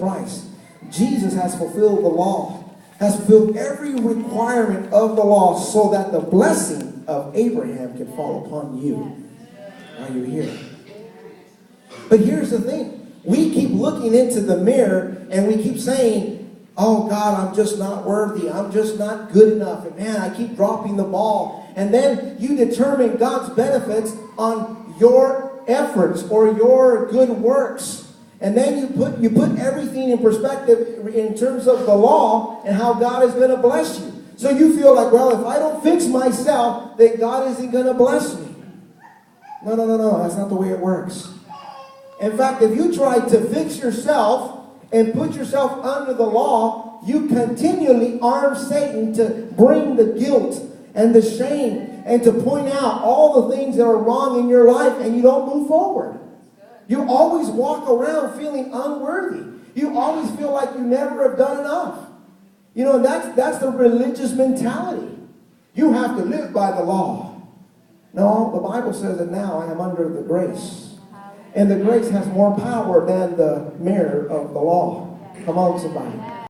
Christ. Jesus has fulfilled the law, has fulfilled every requirement of the law so that the blessing of Abraham can fall upon you. Are you here? But here's the thing. We keep looking into the mirror and we keep saying, oh God, I'm just not worthy. I'm just not good enough. And man, I keep dropping the ball. And then you determine God's benefits on your efforts or your good works. And then you put everything in perspective in terms of the law and how God is going to bless you. So you feel like, well, if I don't fix myself, then God isn't going to bless me. No. That's not the way it works. In fact, if you try to fix yourself and put yourself under the law, you continually arm Satan to bring the guilt and the shame and to point out all the things that are wrong in your life, and you don't move forward. You always walk around feeling unworthy. You always feel like you never have done enough. You know, that's the religious mentality. You have to live by the law. No, the Bible says that now I am under the grace. And the grace has more power than the mirror of the law. Come on, somebody.